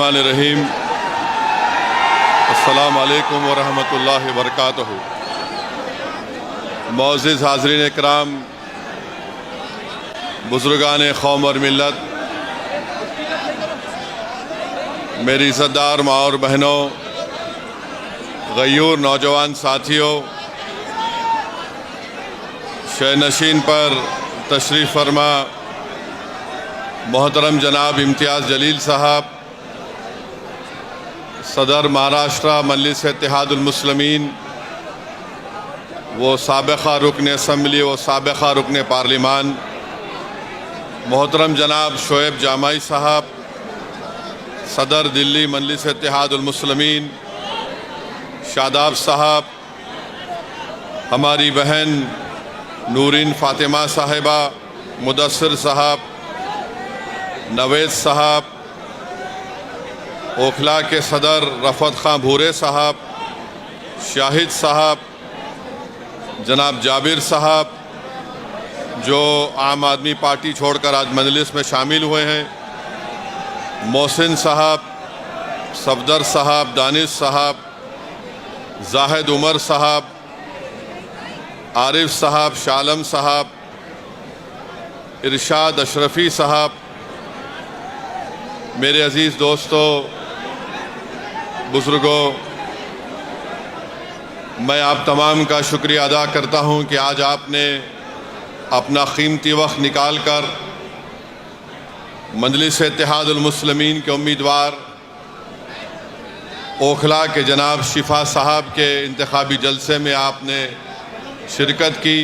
बिस्मिल्लाहिर्रहमानिर्रहीम। अस्सलामु अलैकुम वरहमतुल्लाहि वबरकातुहू। मुअज़्ज़िज़ हाज़रीन इकराम, बुज़ुर्गान क़ौम और मिल्लत, मेरी इज़्ज़तदार माँ और बहनों, गयूर नौजवान साथियों, शहनशीन पर तशरीफ़ फरमा मोहतरम जनाब इम्तियाज़ जलील साहब, सदर महाराष्ट्र मजलिस इत्तेहादुल मुस्लिमीन, वो साबिक़ा रुकन असम्बली व साबिक़ा रुकन पार्लिमान मोहतरम जनाब शोएब जामाई साहब, सदर दिल्ली मजलिस इत्तेहादुल मुस्लिमीन शादाब साहब, हमारी बहन नूरीन फ़ातिमा साहिबा, मुदस्सिर साहब, नवेद साहब, ओखला के सदर रफ़त खां भूरे साहब, शाहिद साहब, जनाब जाबिर साहब जो आम आदमी पार्टी छोड़कर आज मजलिस में शामिल हुए हैं, मोहसिन साहब, सफदर साहब, दानिश साहब, जाहिद उमर साहब, आरिफ साहब, शालम साहब, इरशाद अशरफ़ी साहब, मेरे अज़ीज़ दोस्तों, बुज़ुर्गों, मैं आप तमाम का शुक्रिया अदा करता हूं कि आज आपने अपना कीमती वक्त निकाल कर मजलिस इत्तेहादुल मुस्लिमीन के उम्मीदवार ओखला के जनाब शिफा साहब के इंतखाबी जलसे में आपने शिरकत की।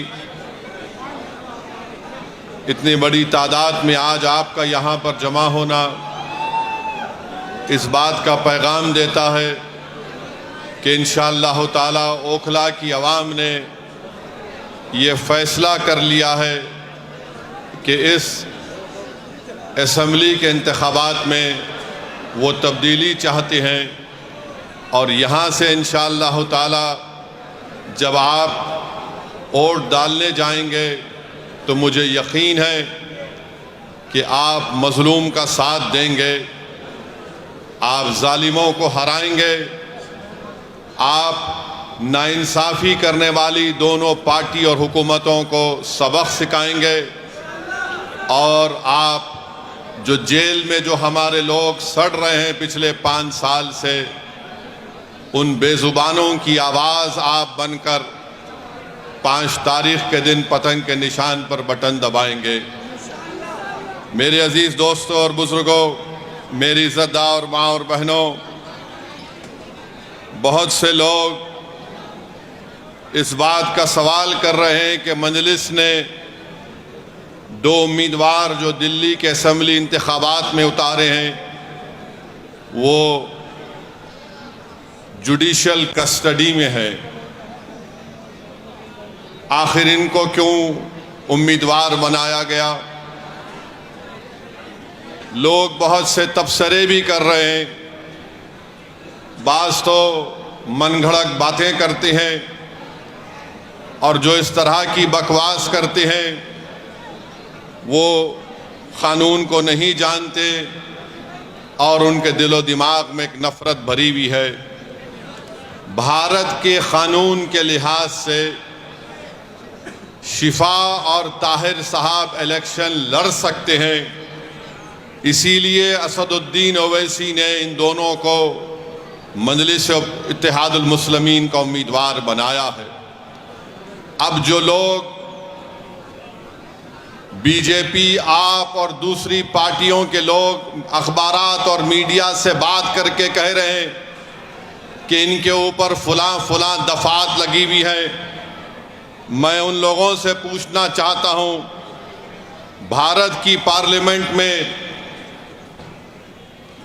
इतनी बड़ी तादाद में आज आपका यहाँ पर जमा होना इस बात का पैगाम देता है कि इंशाअल्लाह ताला ओखला की आवाम ने ये फ़ैसला कर लिया है कि इस असम्बली के इंतखाबात में वो तब्दीली चाहते हैं, और यहाँ से इंशाअल्लाह ताला जब आप वोट डालने जाएंगे तो मुझे यकीन है कि आप मज़लूम का साथ देंगे, आप जालिमों को हराएंगे, आप नाइंसाफ़ी करने वाली दोनों पार्टी और हुकूमतों को सबक सिखाएंगे, और आप जो जेल में जो हमारे लोग सड़ रहे हैं पिछले 5 साल से, उन बेजुबानों की आवाज़ आप बनकर 5 तारीख के दिन पतंग के निशान पर बटन दबाएंगे। मेरे अजीज़ दोस्तों और बुज़ुर्गों, मेरी इज़्ज़तदार माँ और बहनों, बहुत से लोग इस बात का सवाल कर रहे हैं कि मजलिस ने 2 उम्मीदवार जो दिल्ली के असम्बली इंतखाबात में उतारे हैं वो जुडिशल कस्टडी में है, आखिर इनको क्यों उम्मीदवार बनाया गया? लोग बहुत से तबसरे भी कर रहे हैं, बाज़ तो मनगढ़ंत बातें करते हैं, और जो इस तरह की बकवास करते हैं वो क़ानून को नहीं जानते और उनके दिलो दिमाग में एक नफ़रत भरी हुई है। भारत के क़ानून के लिहाज से शिफा और ताहिर साहब इलेक्शन लड़ सकते हैं, इसीलिए असदुद्दीन ओवैसी ने इन दोनों को मजलिस इत्तेहादुल मुस्लिमीन का उम्मीदवार बनाया है। अब जो लोग बीजेपी, आप और दूसरी पार्टियों के लोग अखबारात और मीडिया से बात करके कह रहे हैं कि इनके ऊपर फलां दफात लगी हुई है, मैं उन लोगों से पूछना चाहता हूं, भारत की पार्लियामेंट में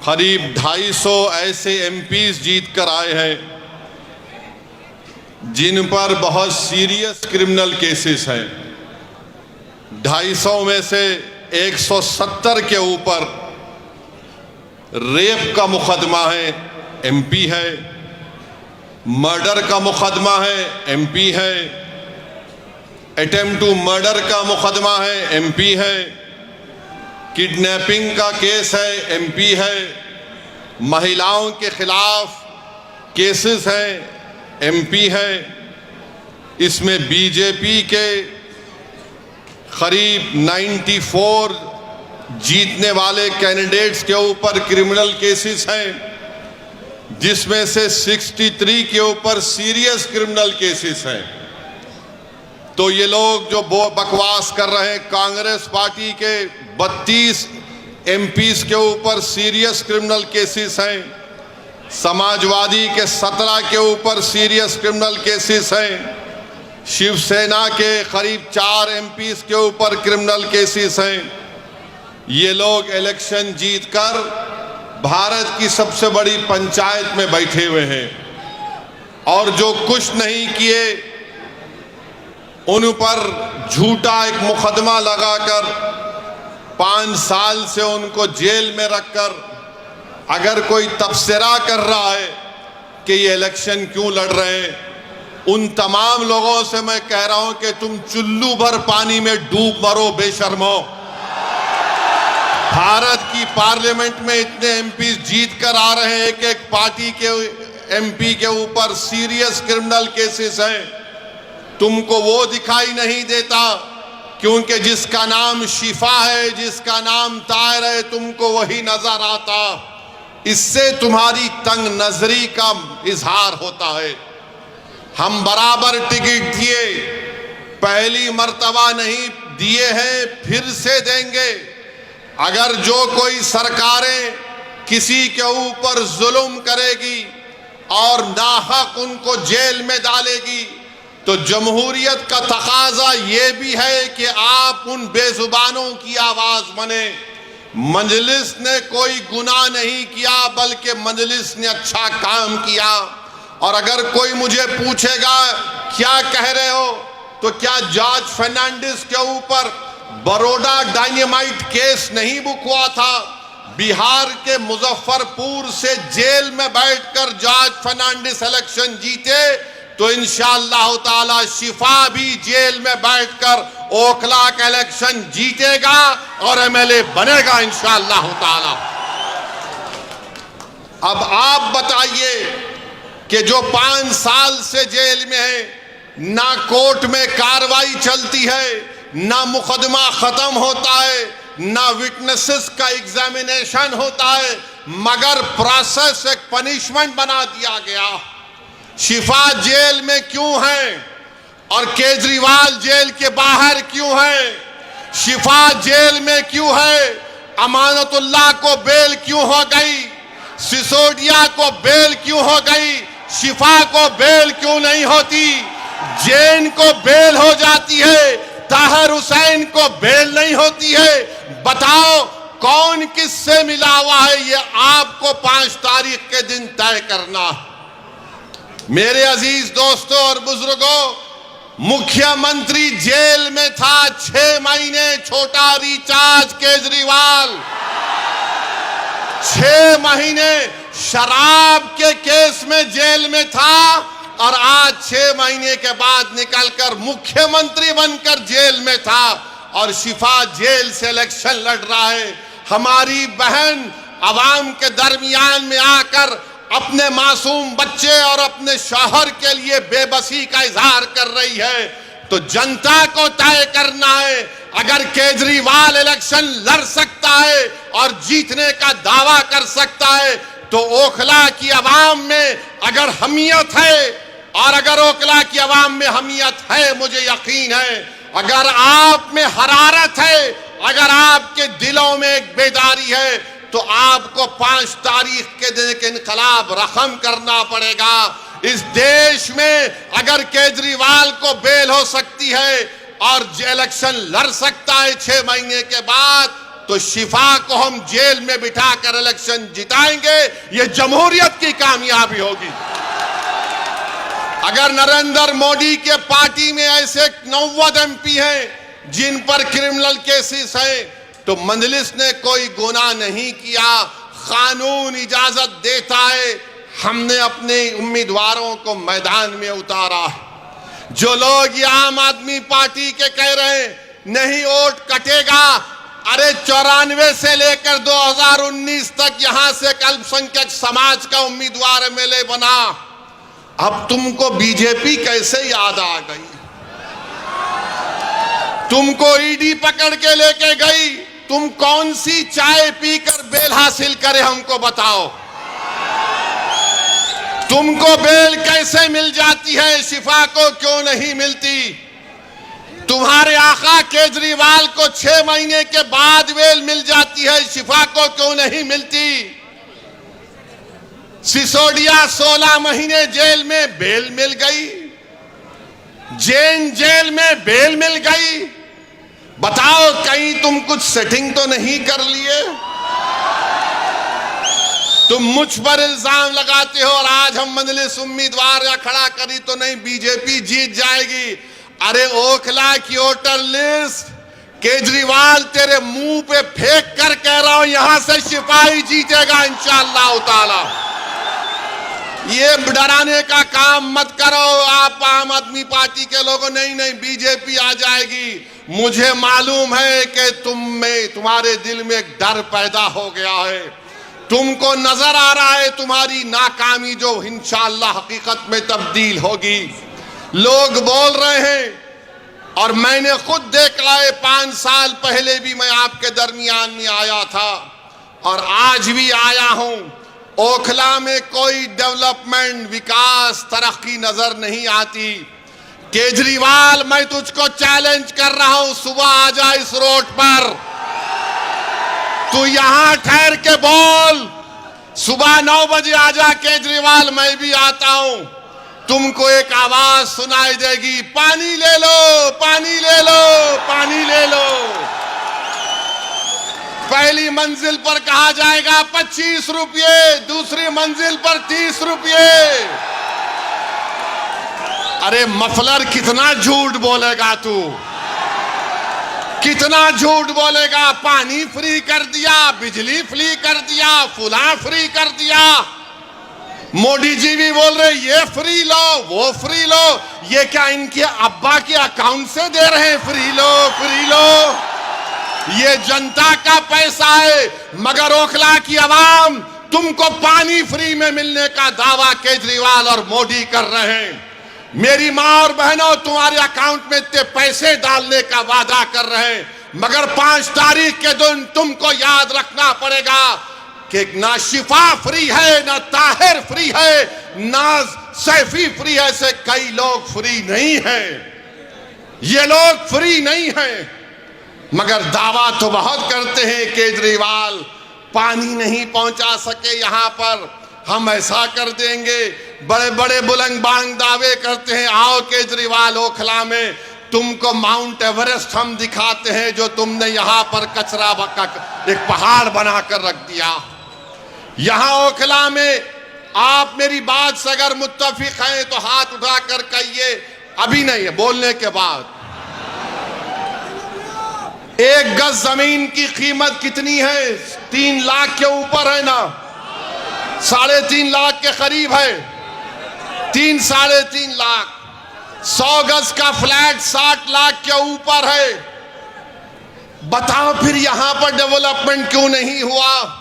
करीब 250 ऐसे एमपीज जीत कर आए हैं जिन पर बहुत सीरियस क्रिमिनल केसेस हैं। 250 में से 170 के ऊपर रेप का मुकदमा है, एमपी है, मर्डर का मुकदमा है, एमपी है, अटेम्प्ट टू मर्डर का मुकदमा है, एमपी है, किडनैपिंग का केस है, एमपी है, महिलाओं के खिलाफ केसेस हैं, एमपी हैं। इसमें बीजेपी के करीब 94 जीतने वाले कैंडिडेट्स के ऊपर क्रिमिनल केसेस हैं, जिसमें से 63 के ऊपर सीरियस क्रिमिनल केसेस हैं। तो ये लोग जो बकवास कर रहे हैं, कांग्रेस पार्टी के 32 एमपीज के ऊपर सीरियस क्रिमिनल केसेस हैं, समाजवादी के 17 के ऊपर सीरियस क्रिमिनल केसेस हैं, शिवसेना के करीब 4 एमपीज के ऊपर क्रिमिनल केसेस हैं। ये लोग इलेक्शन जीतकर भारत की सबसे बड़ी पंचायत में बैठे हुए हैं और जो कुछ नहीं किए उन पर झूठा एक मुकदमा लगाकर 5 साल से उनको जेल में रखकर अगर कोई तबसरा कर रहा है कि ये इलेक्शन क्यों लड़ रहे हैं, उन तमाम लोगों से मैं कह रहा हूं कि तुम चुल्लू भर पानी में डूब मरो बेशर्मो। भारत की पार्लियामेंट में इतने एमपी जीत कर आ रहे हैं कि एक पार्टी के एमपी के ऊपर सीरियस क्रिमिनल केसेस हैं। तुमको वो दिखाई नहीं देता क्योंकि जिसका नाम शिफा है, जिसका नाम ताहिर है, तुमको वही नजर आता। इससे तुम्हारी तंग नजरी का इजहार होता है। हम बराबर टिकट दिए, पहली मर्तबा नहीं दिए हैं, फिर से देंगे। अगर जो कोई सरकारें किसी के ऊपर जुल्म करेगी और नाहक उनको जेल में डालेगी, तो जमहूरियत का तकाजा ये भी है कि आप उन बेजुबानों की आवाज बने। मजलिस ने कोई गुनाह नहीं किया, बल्कि मजलिस ने अच्छा काम किया। और अगर कोई मुझे पूछेगा क्या कह रहे हो, तो क्या जॉर्ज फर्नांडिस के ऊपर बड़ौदा डायनेमाइट केस नहीं बुक हुआ था? बिहार के मुजफ्फरपुर से जेल में बैठकर जॉर्ज फर्नांडिस इलेक्शन जीते, तो इंशाअल्लाह ताला शिफा भी जेल में बैठकर ओखला का इलेक्शन जीतेगा और एमएलए बनेगा इंशाअल्लाह ताला। अब आप बताइए कि जो 5 साल से जेल में है, ना कोर्ट में कार्रवाई चलती है, ना मुकदमा खत्म होता है, ना विटनेसेस का एग्जामिनेशन होता है, मगर प्रोसेस एक पनिशमेंट बना दिया गया। शिफा जेल में क्यों है और केजरीवाल जेल के बाहर क्यों है? शिफा जेल में क्यों है? अमानतुल्लाह को बेल क्यों हो गई? सिसोदिया को बेल क्यों हो गई? शिफा को बेल क्यों नहीं होती? जैन को बेल हो जाती है, ताहिर हुसैन को बेल नहीं होती है। बताओ कौन किससे मिला हुआ है, ये आपको 5 तारीख के दिन तय करना। मेरे अजीज दोस्तों और बुजुर्गों, मुख्यमंत्री जेल में था 6 महीने, छोटा रिचार्ज केजरीवाल 6 महीने शराब के केस में जेल में था और आज 6 महीने के बाद निकलकर मुख्यमंत्री बनकर जेल में था और शिफा जेल से इलेक्शन लड़ रहा है। हमारी बहन अवाम के दरमियान में आकर अपने मासूम बच्चे और अपने शौहर के लिए बेबसी का इजहार कर रही है। तो जनता को तय करना है। अगर केजरीवाल इलेक्शन लड़ सकता है और जीतने का दावा कर सकता है, तो ओखला की आवाम में अगर हमीयत है, और अगर ओखला की आवाम में हमीयत है, मुझे यकीन है, अगर आप में हरारत है, अगर आपके दिलों में एक बेदारी है, तो आपको 5 तारीख के दिन एक इनकलाब रकम करना पड़ेगा। इस देश में अगर केजरीवाल को बेल हो सकती है और इलेक्शन लड़ सकता है 6 महीने के बाद, तो शिफा को हम जेल में बिठाकर इलेक्शन जिताएंगे। ये जमहूरियत की कामयाबी होगी। अगर नरेंद्र मोदी के पार्टी में ऐसे 90 एमपी हैं जिन पर क्रिमिनल केसेस हैं, तो मजलिस ने कोई गुनाह नहीं किया, कानून इजाजत देता है, हमने अपने उम्मीदवारों को मैदान में उतारा। जो लोग ये आम आदमी पार्टी के कह रहे हैं नहीं वोट कटेगा, अरे 94 से लेकर 2019 तक यहां से अल्पसंख्यक समाज का उम्मीदवार एमएलए बना। अब तुमको बीजेपी कैसे याद आ गई? तुमको ईडी पकड़ के लेके गई। तुम कौन सी चाय पीकर बेल हासिल करे हमको बताओ। तुमको बेल कैसे मिल जाती है, शिफा को क्यों नहीं मिलती? तुम्हारे आका केजरीवाल को 6 महीने के बाद बेल मिल जाती है, शिफा को क्यों नहीं मिलती? सिसोदिया 16 महीने जेल में बेल मिल गई, जैन जेल में बेल मिल गई। बताओ कहीं तुम कुछ सेटिंग तो नहीं कर लिए? तुम मुझ पर इल्जाम लगाते हो और आज हम मजलिस उम्मीदवार या खड़ा करी तो नहीं बीजेपी जीत जाएगी। अरे ओखला की वोटर लिस्ट केजरीवाल तेरे मुंह पे फेंक कर कह रहा हूं, यहां से सिपाही जीतेगा इंशाअल्लाह ताला। ये डराने का काम मत करो आप आम आदमी पार्टी के लोगों। नहीं बीजेपी आ जाएगी। मुझे मालूम है कि तुम्हारे दिल में एक डर पैदा हो गया है। तुमको नजर आ रहा है तुम्हारी नाकामी जो इंशाअल्लाह हकीकत में तब्दील होगी। लोग बोल रहे हैं और मैंने खुद देखा है, 5 साल पहले भी मैं आपके दरमियान में आया था और आज भी आया हूं। ओखला में कोई डेवलपमेंट, विकास, तरक्की नजर नहीं आती। केजरीवाल मैं तुझको चैलेंज कर रहा हूं, सुबह आ जा इस रोड पर, तू यहां ठहर के बोल। सुबह 9 बजे आ जा केजरीवाल, मैं भी आता हूं। तुमको एक आवाज सुनाई देगी, पानी ले लो, पानी ले लो, पानी ले लो। पहली मंजिल पर कहा जाएगा 25 रुपये, दूसरी मंजिल पर 30 रुपये। अरे मफलर कितना झूठ बोलेगा तू, कितना झूठ बोलेगा। पानी फ्री कर दिया, बिजली फ्री कर दिया, फुला फ्री कर दिया। मोदी जी भी बोल रहे ये फ्री लो, वो फ्री लो। ये क्या इनके अब्बा के अकाउंट से दे रहे हैं? फ्री लो, फ्री लो। ये जनता का पैसा है। मगर ओखला की आवाम तुमको पानी फ्री में मिलने का दावा केजरीवाल और मोदी कर रहे हैं। मेरी मां और बहनों, तुम्हारे अकाउंट में इतने पैसे डालने का वादा कर रहे हैं, मगर 5 तारीख के दिन तुमको याद रखना पड़ेगा कि ना शिफा फ्री है, ना ताहिर फ्री है, ना सैफी फ्री है। ऐसे कई लोग फ्री नहीं हैं। ये लोग फ्री नहीं हैं, मगर दावा तो बहुत करते हैं। केजरीवाल पानी नहीं पहुंचा सके यहां पर, हम ऐसा कर देंगे। बड़े बड़े बुलंद बांग दावे करते हैं। आओ केजरीवाल, ओखला में तुमको माउंट एवरेस्ट हम दिखाते हैं, जो तुमने यहां पर कचरा एक पहाड़ बनाकर रख दिया। यहां ओखला में आप मेरी बात से अगर मुत्तफिक हैं तो हाथ उठाकर कहिए। अभी नहीं है, बोलने के बाद। 1 गज जमीन की कीमत कितनी है? 3 लाख के ऊपर है ना, 3.5 लाख के करीब है। 3 साढ़े 3 लाख। 100 गज का फ्लैट 60 लाख के ऊपर है। बताओ फिर यहां पर डेवलपमेंट क्यों नहीं हुआ?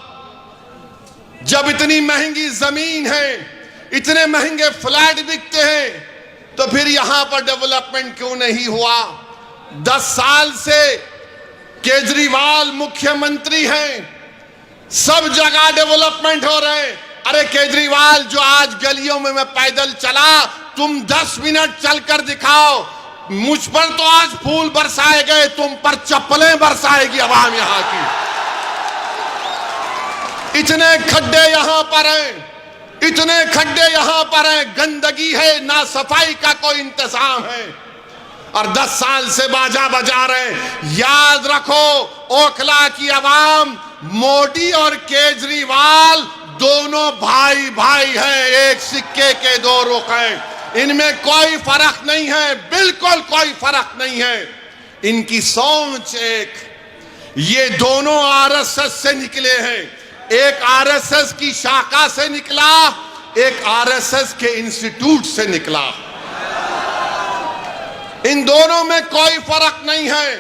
जब इतनी महंगी जमीन है, इतने महंगे फ्लैट बिकते हैं, तो फिर यहां पर डेवलपमेंट क्यों नहीं हुआ? 10 साल से केजरीवाल मुख्यमंत्री हैं, सब जगह डेवलपमेंट हो रहे हैं। अरे केजरीवाल, जो आज गलियों में मैं पैदल चला, तुम 10 मिनट चलकर दिखाओ। मुझ पर तो आज फूल बरसाए गए, तुम पर चप्पलें बरसाएगी आवाम यहां की। इतने खड्डे यहां पर हैं, इतने खड्डे यहां पर हैं, गंदगी है, ना सफाई का कोई इंतजाम है, और 10 साल से बाजा बजा रहे हैं। याद रखो, ओखला की आवाम मोदी और केजरीवाल दोनों भाई भाई हैं, एक सिक्के के 2 रुख हैं। इनमें कोई फर्क नहीं है, बिल्कुल कोई फर्क नहीं है। इनकी सोच एक। ये दोनों आरएसएस से निकले हैं। एक आरएसएस की शाखा से निकला, एक आरएसएस के इंस्टीट्यूट से निकला। इन दोनों में कोई फर्क नहीं है।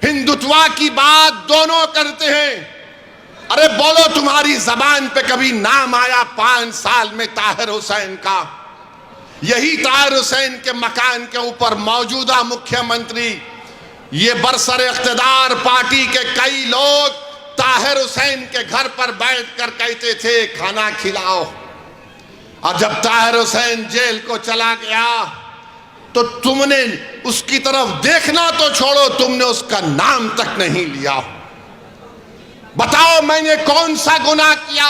हिंदुत्वा की बात दोनों करते हैं। अरे बोलो, तुम्हारी जबान पे कभी नाम आया 5 साल में ताहिर हुसैन का? यही ताहिर हुसैन के मकान के ऊपर मौजूदा मुख्यमंत्री, ये बरसर इख्तिदार पार्टी के कई लोग ताहिर हुसैन के घर पर बैठकर कहते थे खाना खिलाओ। और जब ताहिर हुसैन जेल को चला गया तो तुमने उसकी तरफ देखना तो छोड़ो, तुमने उसका नाम तक नहीं लिया। बताओ मैंने कौन सा गुनाह किया?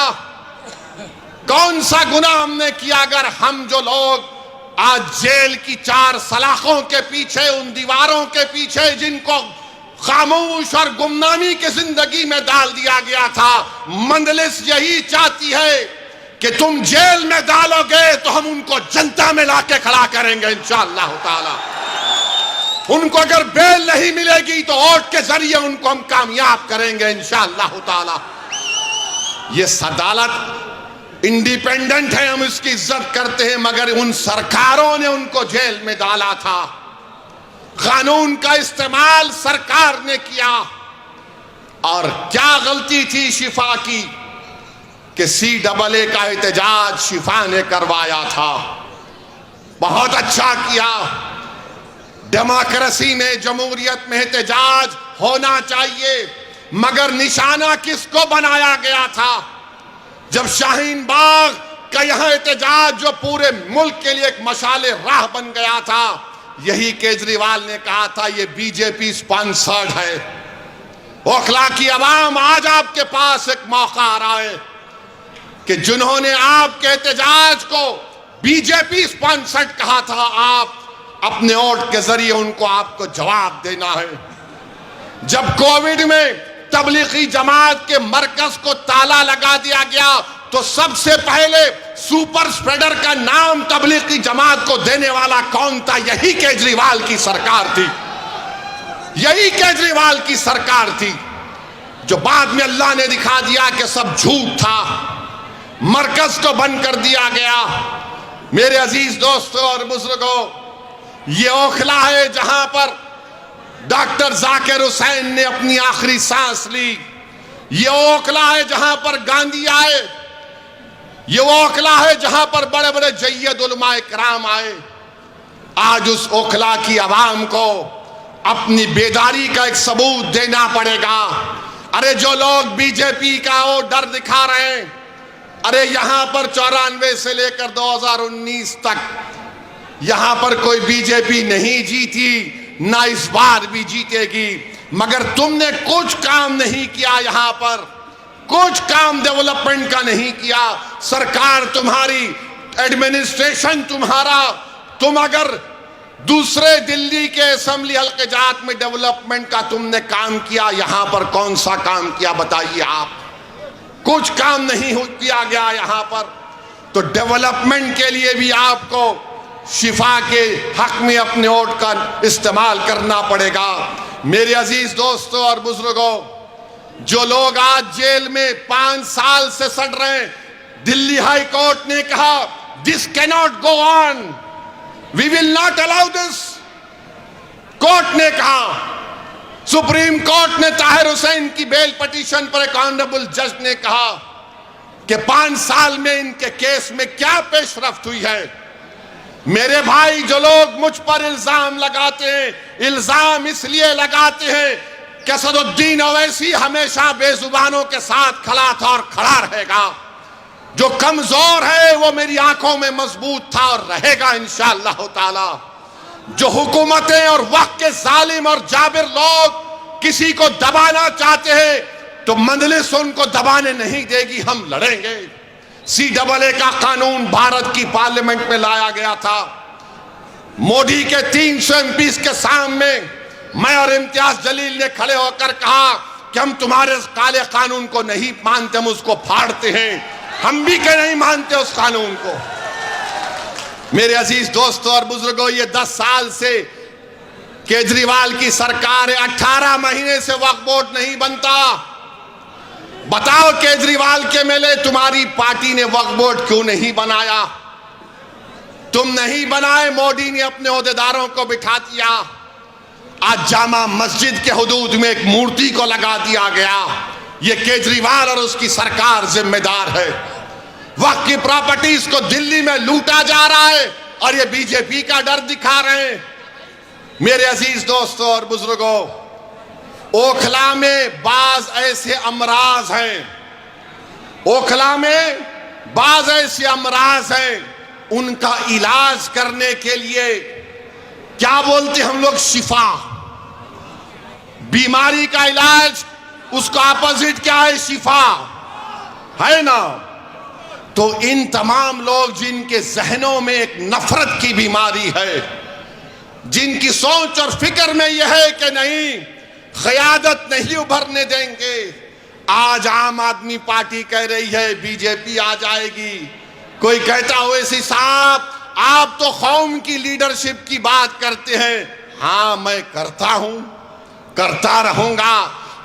कौन सा गुनाह हमने किया? अगर हम जो लोग आज जेल की 4 सलाखों के पीछे, उन दीवारों के पीछे जिनको खामोश और गुमनामी की जिंदगी में डाल दिया गया था, मंजलिस यही चाहती है कि तुम जेल में डालोगे तो हम उनको जनता में लाके खड़ा करेंगे इंशाअल्लाह ताला। उनको अगर बेल नहीं मिलेगी तो वोट के जरिए उनको हम कामयाब करेंगे इंशाअल्लाह ताला। ये अदालत इंडिपेंडेंट है, हम इसकी इज्जत करते हैं, मगर उन सरकारों ने उनको जेल में डाला था। कानून का इस्तेमाल सरकार ने किया। और क्या गलती थी शिफा की कि CAA का एहतजाज शिफा ने करवाया था। बहुत अच्छा किया। डेमोक्रेसी में, जमहूरियत में एहतजाज होना चाहिए, मगर निशाना किसको बनाया गया था? जब शाहीन बाग का यहां एहतजाज जो पूरे मुल्क के लिए एक मशाले राह बन गया था, यही केजरीवाल ने कहा था ये बीजेपी स्पॉन्सर्ड है। ओखला की आवाम, आज आपके पास एक मौका आ रहा है कि जिन्होंने आपके एहतजाज को बीजेपी स्पॉन्सर्ड कहा था, आप अपने वोट के जरिए उनको आपको जवाब देना है। जब कोविड में तबलीगी जमात के मरकज को ताला लगा दिया गया तो सबसे पहले सुपर स्प्रेडर का नाम तबलीगी जमात को देने वाला कौन था? यही केजरीवाल की सरकार थी। यही केजरीवाल की सरकार थी, जो बाद में अल्लाह ने दिखा दिया कि सब झूठ था, मरकज को बंद कर दिया गया। मेरे अजीज दोस्तों और बुजुर्गों, ये ओखला है जहां पर डॉक्टर जाकिर हुसैन ने अपनी आखिरी सांस ली। ये ओखला है जहां पर गांधी आए। ये ओखला है जहां पर बड़े बड़े जय्यद उलमा इकराम आए। आज उस ओखला की आवाम को अपनी बेदारी का एक सबूत देना पड़ेगा। अरे जो लोग बीजेपी का वो डर दिखा रहे हैं, अरे यहां पर 94 से लेकर 2019 तक यहां पर कोई बीजेपी नहीं जीती, ना इस बार भी जीतेगी, मगर तुमने कुछ काम नहीं किया। यहां पर कुछ काम डेवलपमेंट का नहीं किया। सरकार तुम्हारी, एडमिनिस्ट्रेशन तुम्हारा, तुम अगर दूसरे दिल्ली के असेंबली हल्के जात में डेवलपमेंट का तुमने काम किया, यहां पर कौन सा काम किया बताइए आप? कुछ काम नहीं किया गया यहां पर। तो डेवलपमेंट के लिए भी आपको शिफा के हक में अपने वोट का इस्तेमाल करना पड़ेगा। मेरे अजीज दोस्तों और बुजुर्गों, जो लोग आज जेल में 5 साल से सड़ रहे हैं, दिल्ली हाई कोर्ट ने कहा this cannot go on, we will not allow this. Court ने कहा, सुप्रीम कोर्ट ने ताहिर हुसैन की बेल पिटीशन पर एक ऑनरेबल जज ने कहा कि 5 साल में इनके केस में क्या पेशरफ्त हुई है। मेरे भाई, जो लोग मुझ पर इल्जाम लगाते हैं, इल्जाम इसलिए लगाते हैं कि असदुद्दीन ओवैसी हमेशा बेजुबानों के साथ खड़ा था और खड़ा रहेगा। जो कमजोर है वो मेरी आंखों में मजबूत था और रहेगा इंशाअल्लाह ताला। जो हुकूमतें और वक्त के जालिम और जाबिर लोग किसी को दबाना चाहते हैं तो मंजलिस उनको दबाने नहीं देगी, हम लड़ेंगे। CAA का कानून भारत की पार्लियामेंट में लाया गया था। मोदी के 300 MPs के सामने मैं और इम्तियाज जलील ने खड़े होकर कहा कि हम तुम्हारे काले कानून को नहीं मानते, हम उसको फाड़ते हैं। हम भी के नहीं मानते उस कानून को। मेरे अजीज दोस्तों और बुजुर्गों, ये 10 साल से केजरीवाल की सरकार है, 18 महीने से वक्फ बोर्ड नहीं बनता। बताओ केजरीवाल के मेले तुम्हारी पार्टी ने वक्फ बोर्ड क्यों नहीं बनाया? तुम नहीं बनाए, मोदी ने अपने ओहदेदारों को बिठा दिया। आज जामा मस्जिद के हुदूद में एक मूर्ति को लगा दिया गया। ये केजरीवाल और उसकी सरकार जिम्मेदार है। वक्त की प्रॉपर्टीज को दिल्ली में लूटा जा रहा है और ये बीजेपी का डर दिखा रहे हैं। मेरे अजीज दोस्तों और बुजुर्गों, ओखला में बाज ऐसे अमराज हैं, ओखला में बाज ऐसे अमराज हैं, उनका इलाज करने के लिए क्या बोलते हम लोग, शिफा। बीमारी का इलाज, उसका अपोजिट क्या है, शिफा, है ना। तो इन तमाम लोग जिनके जहनों में एक नफरत की बीमारी है, जिनकी सोच और फिक्र में यह है कि नहीं, क़यादत नहीं उभरने देंगे। आज आम आदमी पार्टी कह रही है बीजेपी आ जाएगी। कोई कहता हो ओवैसी साहब आप तो कौम की लीडरशिप की बात करते हैं। हाँ, मैं करता हूं, करता रहूंगा,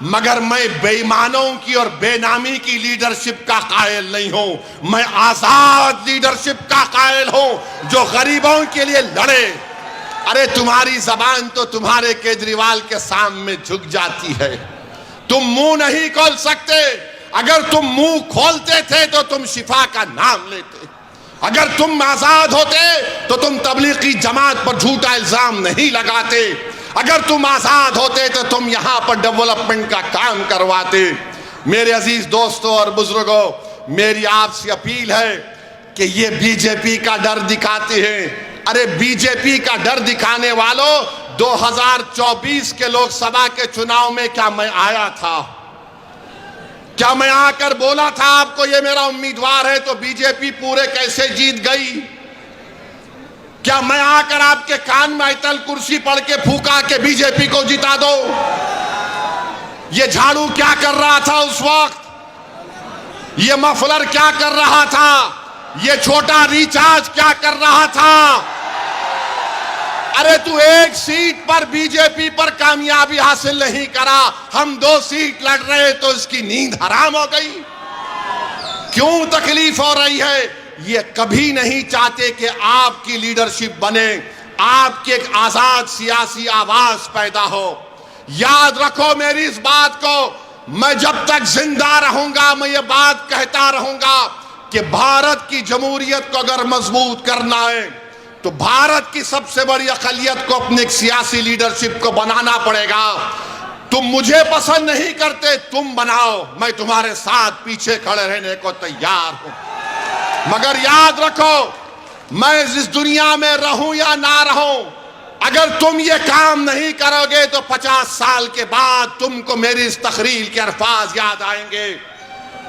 मगर मैं बेईमानों की और बेनामी की लीडरशिप का कायल नहीं हूं। मैं आजाद लीडरशिप का कायल हूं जो गरीबों के लिए लड़े। अरे तुम्हारी जबान तो तुम्हारे केजरीवाल के सामने झुक जाती है, तुम मुंह नहीं खोल सकते। अगर तुम मुंह खोलते थे तो तुम शिफा का नाम लेते। अगर तुम आजाद होते तो तुम तबलीगी जमात पर झूठा इल्जाम नहीं लगाते। अगर तुम आजाद होते तो तुम यहां पर डेवलपमेंट का काम करवाते। मेरे अजीज दोस्तों और बुजुर्गों, मेरी आपसे अपील है कि ये बीजेपी का डर दिखाते हैं। अरे बीजेपी का डर दिखाने वालों, 2024 के लोकसभा के चुनाव में क्या मैं आया था? क्या मैं आकर बोला था आपको ये मेरा उम्मीदवार है तो बीजेपी पूरे कैसे जीत गई? क्या मैं आकर आपके कान में आयतल कुर्सी पढ़ के फूका के बीजेपी को जिता दो? ये झाड़ू क्या कर रहा था उस वक्त? ये मफलर क्या कर रहा था? ये छोटा रिचार्ज क्या कर रहा था? अरे तू एक सीट पर बीजेपी पर कामयाबी हासिल नहीं करा, हम 2 सीट लड़ रहे तो इसकी नींद हराम हो गई। क्यों तकलीफ हो रही है? ये कभी नहीं चाहते कि आपकी लीडरशिप बने, आपकी एक आजाद सियासी आवाज पैदा हो। याद रखो मेरी इस बात को, मैं जब तक जिंदा रहूंगा मैं ये बात कहता रहूंगा कि भारत की जमहूरियत को अगर मजबूत करना है तो भारत की सबसे बड़ी अक़लियत को अपनी एक सियासी लीडरशिप को बनाना पड़ेगा। तुम मुझे पसंद नहीं करते, तुम बनाओ, मैं तुम्हारे साथ पीछे खड़े रहने को तैयार हूं। मगर याद रखो, मैं इस दुनिया में रहूं या ना रहूं, अगर तुम ये काम नहीं करोगे तो 50 साल के बाद तुमको मेरी इस तकरीर के अल्फाज याद आएंगे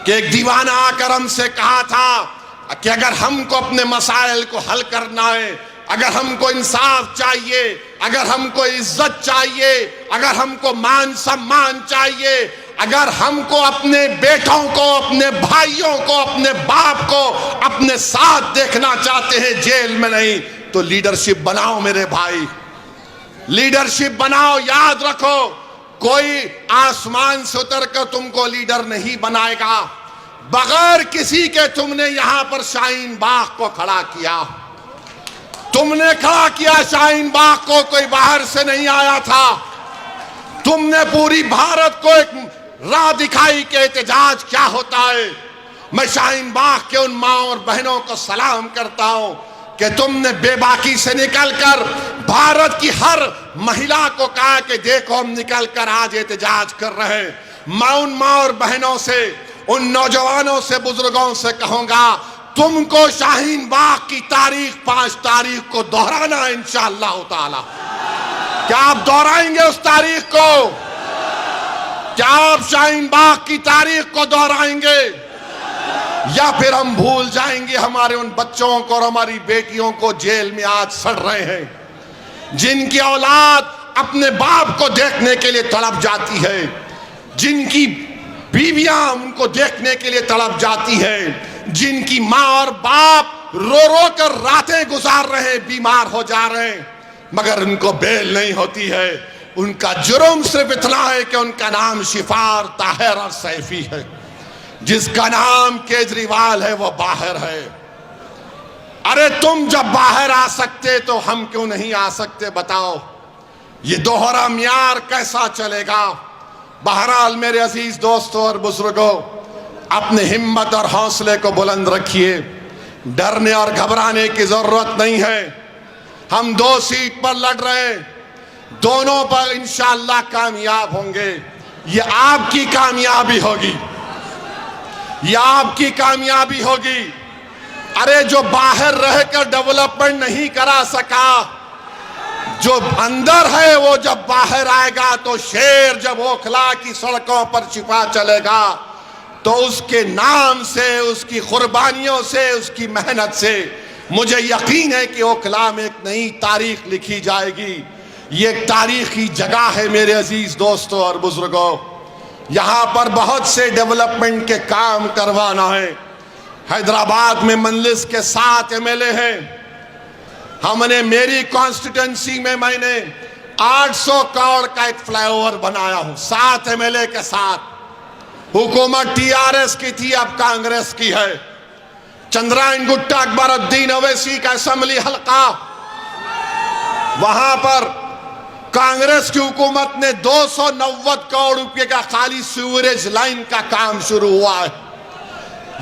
कि एक दीवाना आकर हमसे कहा था कि अगर हमको अपने मसाइल को हल करना है, अगर हमको इंसाफ चाहिए, अगर हमको इज्जत चाहिए, अगर हमको मान सम्मान चाहिए, अगर हमको अपने बेटों को, अपने भाइयों को, अपने बाप को अपने साथ देखना चाहते हैं, जेल में नहीं, तो लीडरशिप बनाओ मेरे भाई, लीडरशिप बनाओ। याद रखो, कोई आसमान से उतर कर तुमको लीडर नहीं बनाएगा। बगैर किसी के तुमने यहां पर शाहीन बाग को खड़ा किया, तुमने खड़ा किया शाहीन बाग को, कोई बाहर से नहीं आया था। तुमने पूरी भारत को एक राह दिखाई कि एहतजाज क्या होता है। मैं शाहीन बाग के उन माँ और बहनों को सलाम करता हूं कि तुमने बेबाकी से निकलकर भारत की हर महिला को कहा कि देखो हम निकलकर आज एहतजाज कर रहे हैं। मैं उन माँ और बहनों से, उन नौजवानों से, बुजुर्गों से कहूंगा, तुमको शाहीन बाग की तारीख 5 तारीख को दोहराना है इंशाअल्लाह ताला। क्या आप दोहराएंगे उस तारीख को? क्या आप शाहीन बाग की तारीख को दोहराएंगे या फिर हम भूल जाएंगे हमारे उन बच्चों को और हमारी बेटियों को जेल में आज सड़ रहे हैं, जिनकी औलाद अपने बाप को देखने के लिए तड़प जाती है, जिनकी बीवियां उनको देखने के लिए तड़प जाती है, जिनकी माँ और बाप रो रो कर रातें गुजार रहे हैं, बीमार हो जा रहे हैं, मगर उनको बेल नहीं होती है। उनका जुर्म सिर्फ इतना है कि उनका नाम शिफार, ताहिर और सैफी है। जिसका नाम केजरीवाल है वो बाहर है। अरे तुम जब बाहर आ सकते तो हम क्यों नहीं आ सकते बताओ? ये दोहरा म्यार कैसा चलेगा? बहरहाल मेरे अजीज दोस्तों और बुजुर्गों, अपने हिम्मत और हौसले को बुलंद रखिए। डरने और घबराने की जरूरत नहीं है। हम 2 सीट पर लड़ रहे हैं, दोनों पर इंशाअल्लाह कामयाब होंगे। ये आपकी कामयाबी होगी, ये आपकी कामयाबी होगी। अरे जो बाहर रहकर डेवलपमेंट नहीं करा सका, जो अंदर है वो जब बाहर आएगा तो शेर जब ओखला की सड़कों पर छिपा चलेगा तो उसके नाम से, उसकी कुर्बानियों से, उसकी मेहनत से मुझे यकीन है कि ओखला में एक नई तारीख लिखी जाएगी। ये एक तारीखी जगह है मेरे अजीज दोस्तों और बुजुर्गों। यहाँ पर बहुत से डेवलपमेंट के काम करवाना है। हैदराबाद में मंजलिस के 7 MLA हैं। हमने मेरी कॉन्स्टिट्यूंसी में मैंने 800 करोड़ का एक फ्लाईओवर बनाया हूं 7 MLA के साथ। हुकूमत TRS की थी, अब कांग्रेस की है। चंद्रायन गुट्टा अकबरुद्दीन ओवैसी का असेंबली हल्का, वहां पर कांग्रेस की हुकूमत ने 290 करोड़ रुपए का खाली सीवरेज लाइन का काम शुरू हुआ है।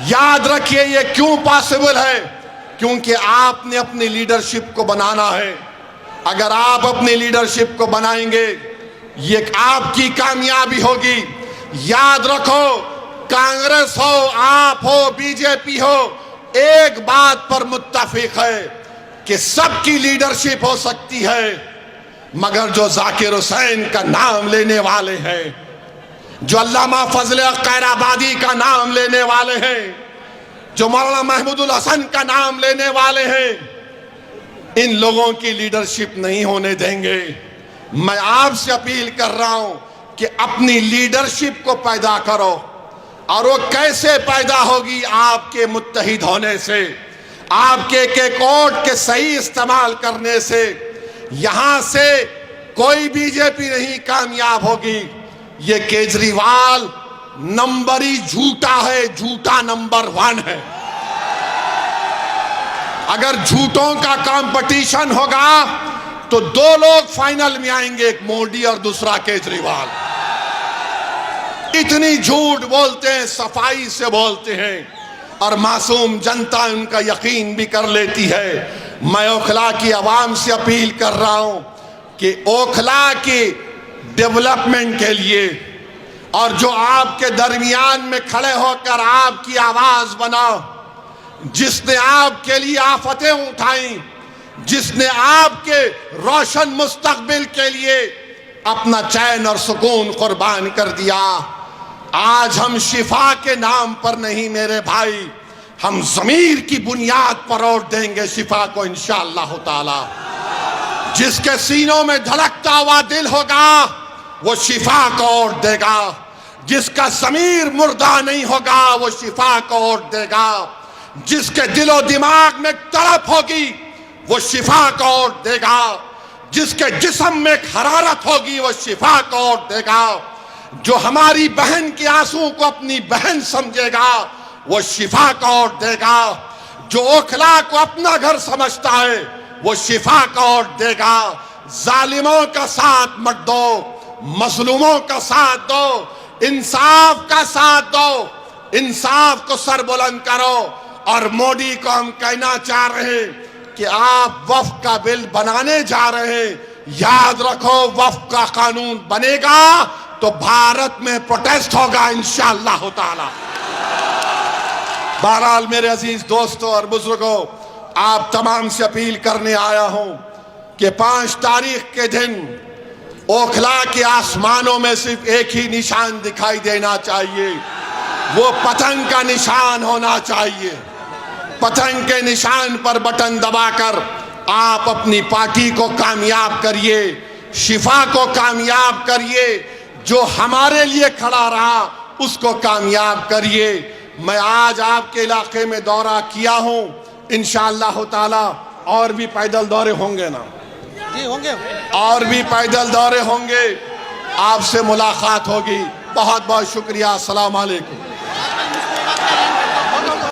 याद रखिए ये क्यों पॉसिबल है? क्योंकि आपने अपनी लीडरशिप को बनाना है। अगर आप अपनी लीडरशिप को बनाएंगे, ये आपकी कामयाबी होगी। याद रखो, कांग्रेस हो, आप हो, बीजेपी हो, एक बात पर मुत्तफिक है कि सबकी लीडरशिप हो सकती है, मगर जो जाकिर हुसैन का नाम लेने वाले हैं, जो अल्लामा फजल खैराबादी का नाम लेने वाले हैं, जो मौलाना महमूदुल हसन का नाम लेने वाले हैं, इन लोगों की लीडरशिप नहीं होने देंगे। मैं आपसे अपील कर रहा हूं कि अपनी लीडरशिप को पैदा करो। और वो कैसे पैदा होगी? आपके मुत्तहिद होने से, आपके के वोट के सही इस्तेमाल करने से। यहां से कोई बीजेपी नहीं कामयाब होगी। ये केजरीवाल नंबरी झूठा है, झूठा नंबर 1 है। अगर झूठों का कंपटीशन होगा तो 2 लोग फाइनल में आएंगे, एक मोदी और दूसरा केजरीवाल। इतनी झूठ बोलते हैं, सफाई से बोलते हैं और मासूम जनता उनका यकीन भी कर लेती है। मैं ओखला की आवाम से अपील कर रहा हूं कि ओखला की डेवलपमेंट के लिए और जो आपके दरमियान में खड़े होकर आपकी आवाज बना, जिसने आपके लिए आफतें उठाई, जिसने आपके रोशन मुस्तकबिल के लिए अपना चैन और सुकून कुर्बान कर दिया, आज हम शिफा के नाम पर नहीं मेरे भाई, हम ज़मीर की बुनियाद पर वोट देंगे शिफा को इंशाअल्लाह ताला। जिसके सीनों में धड़कता हुआ दिल होगा वो शिफा को वोट देगा। जिसका ज़मीर मुर्दा नहीं होगा वो शिफा को वोट देगा। जिसके दिलो दिमाग में तड़प होगी वो शिफा को वोट देगा। जिसके जिस्म में हरारत होगी वो शिफा को वोट देगा। जो हमारी बहन के आंसू को अपनी बहन समझेगा वो शिफा को वोट देगा। जो ओखला को अपना घर समझता है वो शिफा को वोट देगा। जालिमों का साथ मत दो, मजलूमों का साथ दो, इंसाफ का साथ दो, इंसाफ को सर बुलंद करो। और मोदी को हम कहना चाह रहे हैं कि आप वक्फ का बिल बनाने जा रहे हैं, याद रखो वक्फ का कानून बनेगा तो भारत में प्रोटेस्ट होगा इंशाअल्लाह ताला। बहरहाल मेरे अजीज दोस्तों और बुजुर्गों, आप तमाम से अपील करने आया हूं कि 5 तारीख के दिन ओखला के आसमानों में सिर्फ एक ही निशान दिखाई देना चाहिए, वो पतंग का निशान होना चाहिए। पतंग के निशान पर बटन दबाकर आप अपनी पार्टी को कामयाब करिए, शिफा को कामयाब करिए, जो हमारे लिए खड़ा रहा उसको कामयाब करिए। मैं आज आपके इलाके में दौरा किया हूं, इंशाअल्लाह ताला और भी पैदल दौरे होंगे ना जी, होंगे और भी पैदल दौरे होंगे, आपसे मुलाकात होगी। बहुत बहुत शुक्रिया। अस्सलाम वालेकुम।